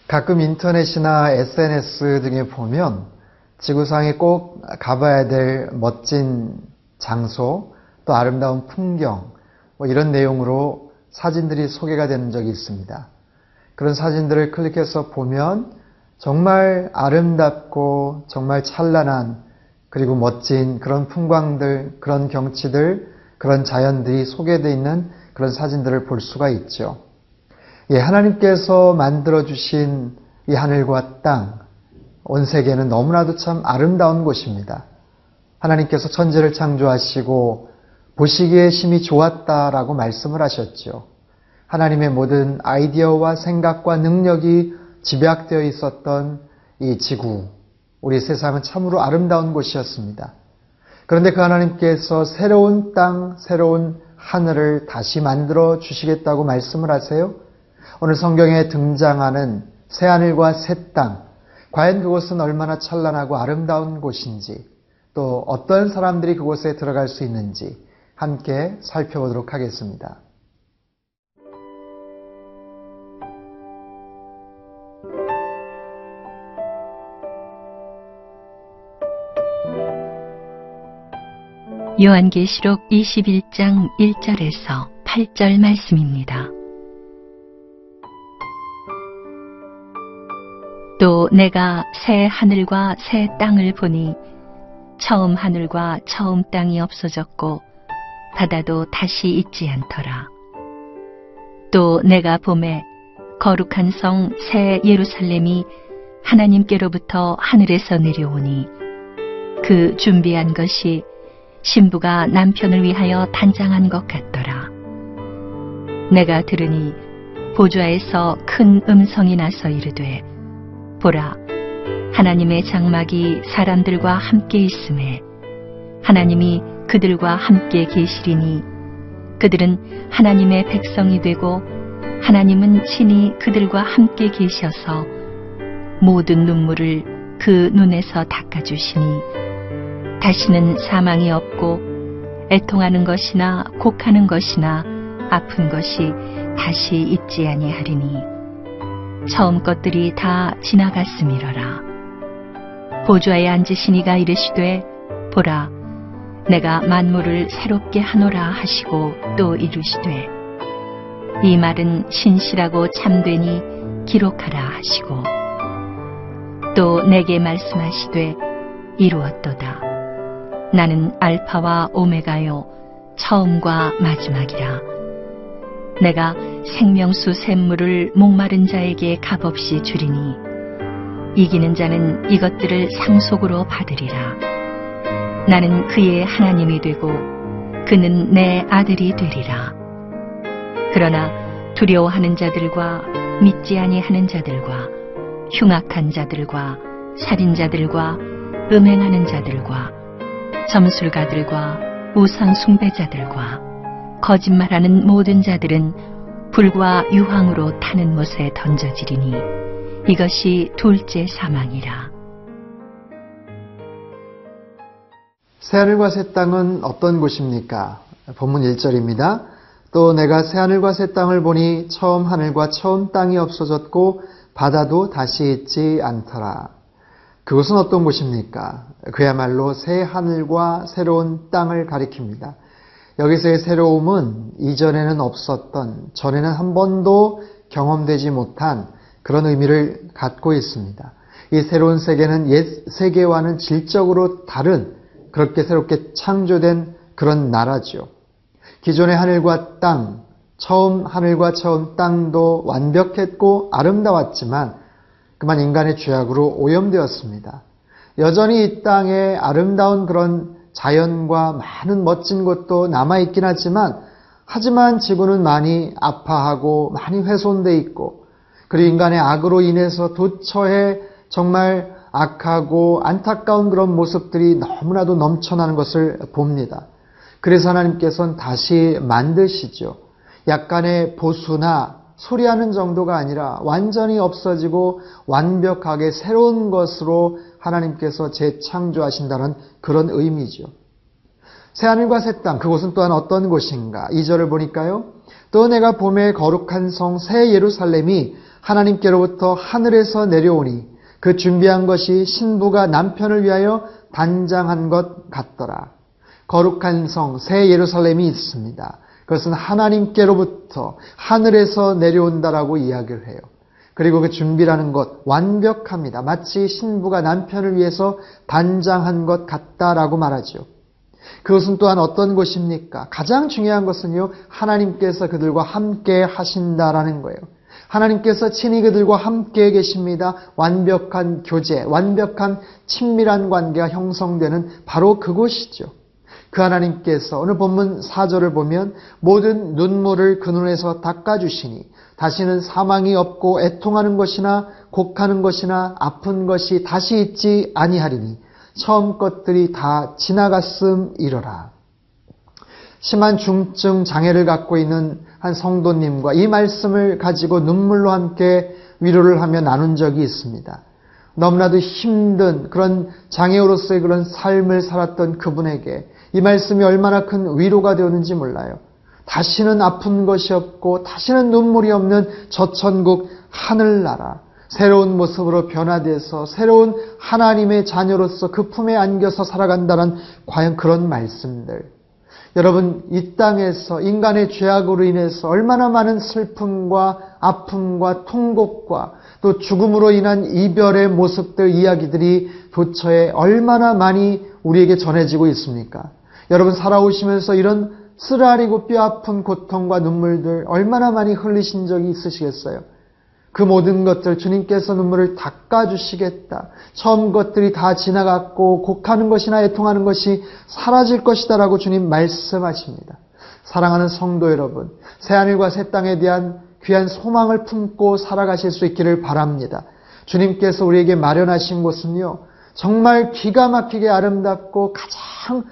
가끔 인터넷이나 SNS 등에 보면 지구상에 꼭 가봐야 될 멋진 장소, 또 아름다운 풍경, 이런 내용으로 사진들이 소개가 되는 적이 있습니다. 그런 사진들을 클릭해서 보면 정말 아름답고 정말 찬란한 그리고 멋진 그런 풍광들, 그런 경치들, 그런 자연들이 소개되어 있는 그런 사진들을 볼 수가 있죠. 하나님께서 만들어주신 이 하늘과 땅, 온 세계는 너무나도 참 아름다운 곳입니다. 하나님께서 천지를 창조하시고 보시기에 심히 좋았다라고 말씀을 하셨죠. 하나님의 모든 아이디어와 생각과 능력이 집약되어 있었던 이 지구, 우리 세상은 참으로 아름다운 곳이었습니다. 그런데 그 하나님께서 새로운 땅, 새로운 하늘을 다시 만들어 주시겠다고 말씀을 하세요. 오늘 성경에 등장하는 새하늘과 새 땅, 과연 그곳은 얼마나 찬란하고 아름다운 곳인지, 또 어떤 사람들이 그곳에 들어갈 수 있는지 함께 살펴보도록 하겠습니다. 요한계시록 21장 1절에서 8절 말씀입니다. 또 내가 새 하늘과 새 땅을 보니 처음 하늘과 처음 땅이 없어졌고 바다도 다시 있지 않더라. 또 내가 보매 거룩한 성 새 예루살렘이 하나님께로부터 하늘에서 내려오니 그 준비한 것이 신부가 남편을 위하여 단장한 것 같더라. 내가 들으니 보좌에서 큰 음성이 나서 이르되 보라, 하나님의 장막이 사람들과 함께 있음에 하나님이 그들과 함께 계시리니 그들은 하나님의 백성이 되고 하나님은 친히 그들과 함께 계셔서 모든 눈물을 그 눈에서 닦아주시니 다시는 사망이 없고 애통하는 것이나 곡하는 것이나 아픈 것이 다시 있지 아니하리니 처음 것들이 다 지나갔음이러라. 보좌에 앉으신 이가 이르시되 보라, 내가 만물을 새롭게 하노라 하시고 또 이르시되 이 말은 신실하고 참되니 기록하라 하시고 또 내게 말씀하시되 이루었도다. 나는 알파와 오메가요 처음과 마지막이라. 내가 생명수 샘물을 목마른 자에게 값없이 주리니 이기는 자는 이것들을 상속으로 받으리라. 나는 그의 하나님이 되고 그는 내 아들이 되리라. 그러나 두려워하는 자들과 믿지 아니하는 자들과 흉악한 자들과 살인자들과 음행하는 자들과 점술가들과 우상 숭배자들과 거짓말하는 모든 자들은 불과 유황으로 타는 못에 던져지리니 이것이 둘째 사망이라. 새하늘과 새 땅은 어떤 곳입니까? 본문 1절입니다. 또 내가 새하늘과 새 땅을 보니 처음 하늘과 처음 땅이 없어졌고 바다도 다시 있지 않더라. 그것은 어떤 곳입니까? 그야말로 새 하늘과 새로운 땅을 가리킵니다. 여기서의 새로움은 이전에는 없었던, 전에는 한 번도 경험되지 못한 그런 의미를 갖고 있습니다. 이 새로운 세계는 옛 세계와는 질적으로 다른, 그렇게 새롭게 창조된 그런 나라죠. 기존의 하늘과 땅, 처음 하늘과 처음 땅도 완벽했고 아름다웠지만 그만 인간의 죄악으로 오염되었습니다. 여전히 이 땅에 아름다운 그런 자연과 많은 멋진 곳도 남아있긴 하지만 지구는 많이 아파하고 많이 훼손되어 있고 그리고 인간의 악으로 인해서 도처에 정말 악하고 안타까운 그런 모습들이 너무나도 넘쳐나는 것을 봅니다. 그래서 하나님께서는 다시 만드시죠. 약간의 보수나 소리하는 정도가 아니라 완전히 없어지고 완벽하게 새로운 것으로 하나님께서 재창조하신다는 그런 의미죠. 새하늘과 새 땅, 그곳은 또한 어떤 곳인가? 2절을 보니까요. 또 내가 봄에 거룩한 성 새 예루살렘이 하나님께로부터 하늘에서 내려오니 그 준비한 것이 신부가 남편을 위하여 단장한 것 같더라. 거룩한 성 새 예루살렘이 있습니다. 그것은 하나님께로부터 하늘에서 내려온다라고 이야기를 해요. 그리고 그 준비라는 것 완벽합니다. 마치 신부가 남편을 위해서 단장한 것 같다라고 말하죠. 그것은 또한 어떤 곳입니까? 가장 중요한 것은요, 하나님께서 그들과 함께 하신다라는 거예요. 하나님께서 친히 그들과 함께 계십니다. 완벽한 교제, 완벽한 친밀한 관계가 형성되는 바로 그곳이죠. 그 하나님께서 오늘 본문 4절을 보면 모든 눈물을 그 눈에서 닦아주시니 다시는 사망이 없고 애통하는 것이나 곡하는 것이나 아픈 것이 다시 있지 아니하리니 처음 것들이 다 지나갔음이러라. 심한 중증 장애를 갖고 있는 한 성도님과 이 말씀을 가지고 눈물로 함께 위로를 하며 나눈 적이 있습니다. 너무나도 힘든 그런 장애우로서의 그런 삶을 살았던 그분에게 이 말씀이 얼마나 큰 위로가 되었는지 몰라요. 다시는 아픈 것이 없고 다시는 눈물이 없는 저 천국 하늘나라, 새로운 모습으로 변화돼서 새로운 하나님의 자녀로서 그 품에 안겨서 살아간다는 과연 그런 말씀들. 여러분, 이 땅에서 인간의 죄악으로 인해서 얼마나 많은 슬픔과 아픔과 통곡과 또 죽음으로 인한 이별의 모습들, 이야기들이 도처에 얼마나 많이 우리에게 전해지고 있습니까? 여러분, 살아오시면서 이런 쓰라리고 뼈아픈 고통과 눈물들 얼마나 많이 흘리신 적이 있으시겠어요? 그 모든 것들 주님께서 눈물을 닦아주시겠다. 처음 것들이 다 지나갔고 곡하는 것이나 애통하는 것이 사라질 것이다라고 주님 말씀하십니다. 사랑하는 성도 여러분, 새하늘과 새 땅에 대한 귀한 소망을 품고 살아가실 수 있기를 바랍니다. 주님께서 우리에게 마련하신 곳은요, 정말 기가 막히게 아름답고 가장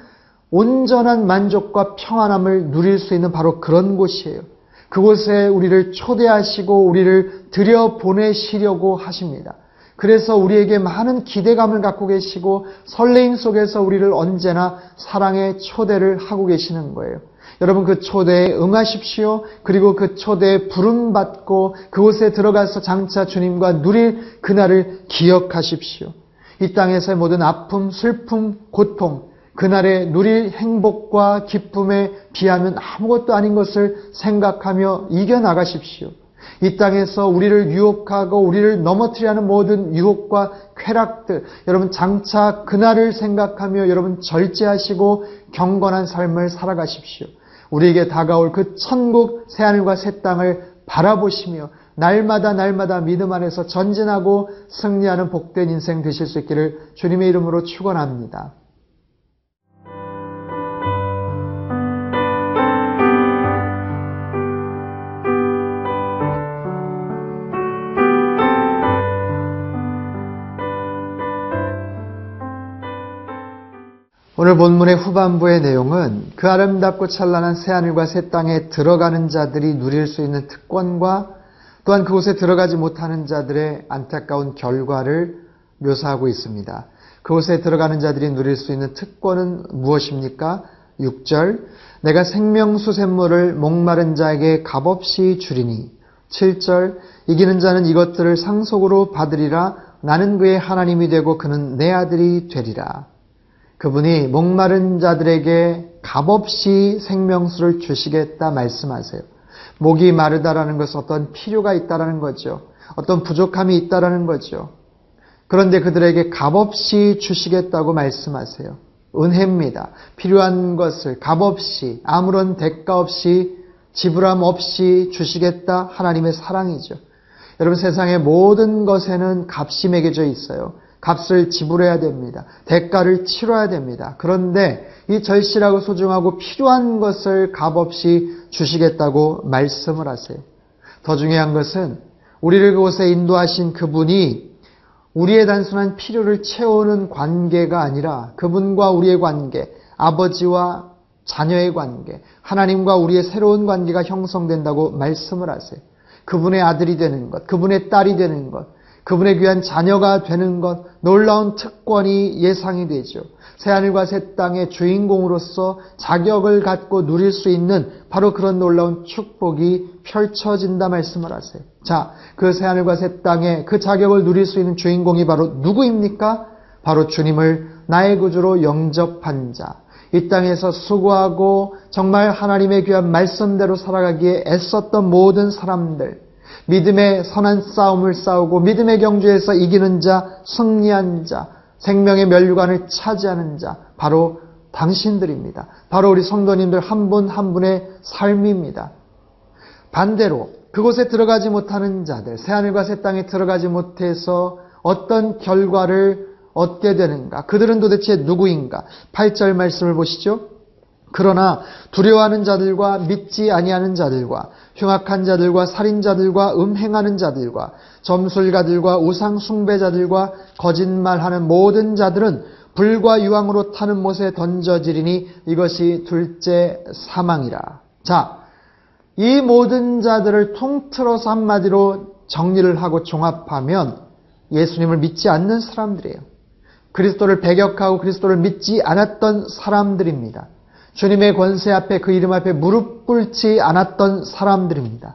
온전한 만족과 평안함을 누릴 수 있는 바로 그런 곳이에요. 그곳에 우리를 초대하시고 우리를 들여보내시려고 하십니다. 그래서 우리에게 많은 기대감을 갖고 계시고 설레임 속에서 우리를 언제나 사랑의 초대를 하고 계시는 거예요. 여러분, 그 초대에 응하십시오. 그리고 그 초대에 부름받고 그곳에 들어가서 장차 주님과 누릴 그날을 기억하십시오. 이 땅에서의 모든 아픔, 슬픔, 고통, 그날에 누릴 행복과 기쁨에 비하면 아무것도 아닌 것을 생각하며 이겨나가십시오. 이 땅에서 우리를 유혹하고 우리를 넘어뜨리려 하는 모든 유혹과 쾌락들, 여러분 장차 그날을 생각하며 여러분 절제하시고 경건한 삶을 살아가십시오. 우리에게 다가올 그 천국 새하늘과 새 땅을 바라보시며 날마다 믿음 안에서 전진하고 승리하는 복된 인생 되실 수 있기를 주님의 이름으로 축원합니다. 오늘 본문의 후반부의 내용은 그 아름답고 찬란한 새하늘과 새 땅에 들어가는 자들이 누릴 수 있는 특권과 또한 그곳에 들어가지 못하는 자들의 안타까운 결과를 묘사하고 있습니다. 그곳에 들어가는 자들이 누릴 수 있는 특권은 무엇입니까? 6절, 내가 생명수 샘물을 목마른 자에게 값없이 주리니. 7절, 이기는 자는 이것들을 상속으로 받으리라. 나는 그의 하나님이 되고 그는 내 아들이 되리라. 그분이 목마른 자들에게 값없이 생명수를 주시겠다 말씀하세요. 목이 마르다라는 것은 어떤 필요가 있다라는 거죠. 어떤 부족함이 있다라는 거죠. 그런데 그들에게 값없이 주시겠다고 말씀하세요. 은혜입니다. 필요한 것을 값없이, 아무런 대가 없이, 지불함 없이 주시겠다. 하나님의 사랑이죠. 여러분, 세상의 모든 것에는 값이 매겨져 있어요. 값을 지불해야 됩니다. 대가를 치러야 됩니다. 그런데 이 절실하고 소중하고 필요한 것을 값없이 주시겠다고 말씀을 하세요. 더 중요한 것은 우리를 그곳에 인도하신 그분이 우리의 단순한 필요를 채우는 관계가 아니라 그분과 우리의 관계, 아버지와 자녀의 관계, 하나님과 우리의 새로운 관계가 형성된다고 말씀을 하세요. 그분의 아들이 되는 것, 그분의 딸이 되는 것, 그분의 귀한 자녀가 되는 것, 놀라운 특권이 예상이 되죠. 새하늘과 새 땅의 주인공으로서 자격을 갖고 누릴 수 있는 바로 그런 놀라운 축복이 펼쳐진다 말씀을 하세요. 자, 그 새하늘과 새 땅의 그 자격을 누릴 수 있는 주인공이 바로 누구입니까? 바로 주님을 나의 구주로 영접한 자. 이 땅에서 수고하고 정말 하나님의 귀한 말씀대로 살아가기에 애썼던 모든 사람들, 믿음의 선한 싸움을 싸우고 믿음의 경주에서 이기는 자, 승리한 자, 생명의 면류관을 차지하는 자, 바로 당신들입니다. 바로 우리 성도님들 한 분 한 분의 삶입니다. 반대로 그곳에 들어가지 못하는 자들, 새하늘과 새 땅에 들어가지 못해서 어떤 결과를 얻게 되는가? 그들은 도대체 누구인가? 8절 말씀을 보시죠. 그러나 두려워하는 자들과 믿지 아니하는 자들과 흉악한 자들과 살인자들과 음행하는 자들과 점술가들과 우상 숭배자들과 거짓말하는 모든 자들은 불과 유황으로 타는 못에 던져지리니 이것이 둘째 사망이라. 자, 이 모든 자들을 통틀어서 한마디로 정리를 하고 종합하면 예수님을 믿지 않는 사람들이에요. 그리스도를 배격하고 그리스도를 믿지 않았던 사람들입니다. 주님의 권세 앞에, 그 이름 앞에 무릎 꿇지 않았던 사람들입니다.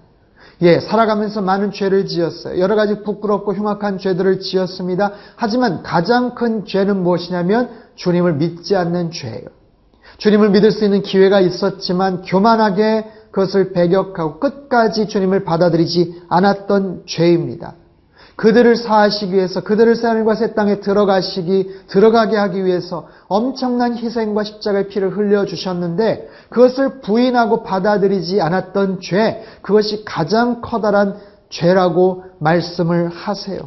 살아가면서 많은 죄를 지었어요. 여러 가지 부끄럽고 흉악한 죄들을 지었습니다. 하지만 가장 큰 죄는 무엇이냐면 주님을 믿지 않는 죄예요. 주님을 믿을 수 있는 기회가 있었지만 교만하게 그것을 배격하고 끝까지 주님을 받아들이지 않았던 죄입니다. 그들을 사하시기 위해서, 그들을 새하늘과 새 땅에 들어가게 하기 위해서 엄청난 희생과 십자가의 피를 흘려주셨는데 그것을 부인하고 받아들이지 않았던 죄, 그것이 가장 커다란 죄라고 말씀을 하세요.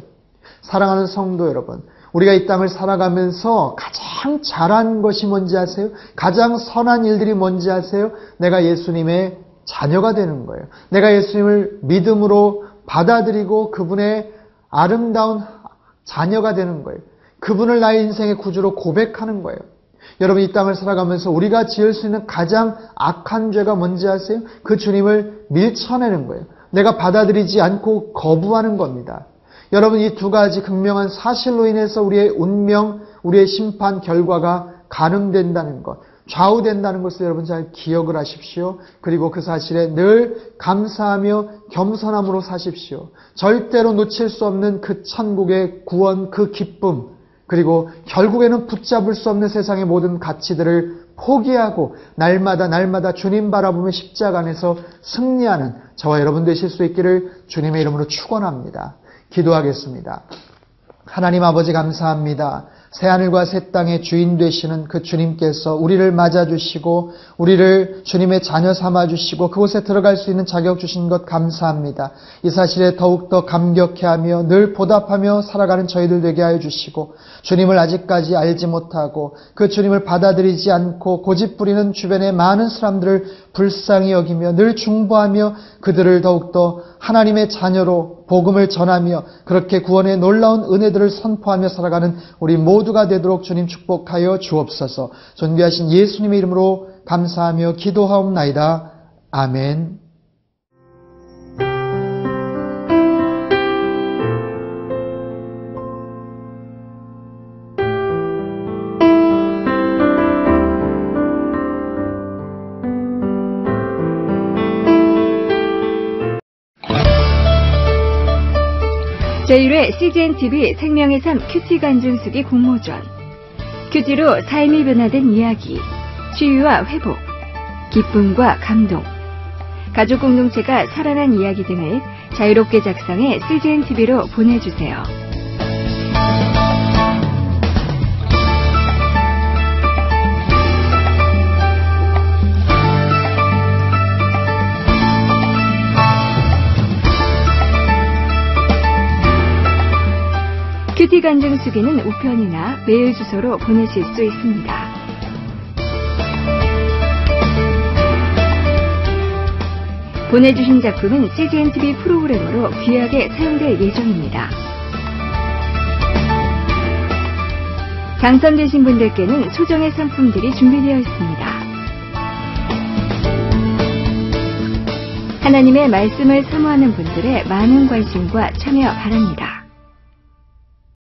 사랑하는 성도 여러분, 우리가 이 땅을 살아가면서 가장 잘한 것이 뭔지 아세요? 가장 선한 일들이 뭔지 아세요? 내가 예수님의 자녀가 되는 거예요. 내가 예수님을 믿음으로 받아들이고 그분의 아름다운 자녀가 되는 거예요. 그분을 나의 인생의 구주로 고백하는 거예요. 여러분, 이 땅을 살아가면서 우리가 지을 수 있는 가장 악한 죄가 뭔지 아세요? 그 주님을 밀쳐내는 거예요. 내가 받아들이지 않고 거부하는 겁니다. 여러분, 이 두 가지 극명한 사실로 인해서 우리의 운명, 우리의 심판 결과가 가늠된다는 것, 좌우된다는 것을 여러분 잘 기억을 하십시오. 그리고 그 사실에 늘 감사하며 겸손함으로 사십시오. 절대로 놓칠 수 없는 그 천국의 구원, 그 기쁨, 그리고 결국에는 붙잡을 수 없는 세상의 모든 가치들을 포기하고 날마다 주님 바라보며 십자가 안에서 승리하는 저와 여러분 되실 수 있기를 주님의 이름으로 축원합니다. 기도하겠습니다. 하나님 아버지 감사합니다. 새하늘과 새 땅의 주인 되시는 그 주님께서 우리를 맞아주시고 우리를 주님의 자녀 삼아주시고 그곳에 들어갈 수 있는 자격 주신 것 감사합니다. 이 사실에 더욱더 감격해하며 늘 보답하며 살아가는 저희들 되게 하여 주시고 주님을 아직까지 알지 못하고 그 주님을 받아들이지 않고 고집부리는 주변의 많은 사람들을 불쌍히 여기며 늘 중보하며 그들을 더욱더 하나님의 자녀로 복음을 전하며 그렇게 구원의 놀라운 은혜들을 선포하며 살아가는 우리 모두가 되도록 주님 축복하여 주옵소서. 존귀하신 예수님의 이름으로 감사하며 기도하옵나이다. 아멘. 제1회 CGNTV 생명의 삶 큐티 간증수기 공모전. 큐티로 삶이 변화된 이야기, 치유와 회복, 기쁨과 감동, 가족 공동체가 살아난 이야기 등을 자유롭게 작성해 CGNTV로 보내주세요. 큐티 간증 수기는 우편이나 메일 주소로 보내실 수 있습니다. 보내주신 작품은 CGNTV 프로그램으로 귀하게 사용될 예정입니다. 당첨되신 분들께는 소정의 상품들이 준비되어 있습니다. 하나님의 말씀을 사모하는 분들의 많은 관심과 참여 바랍니다.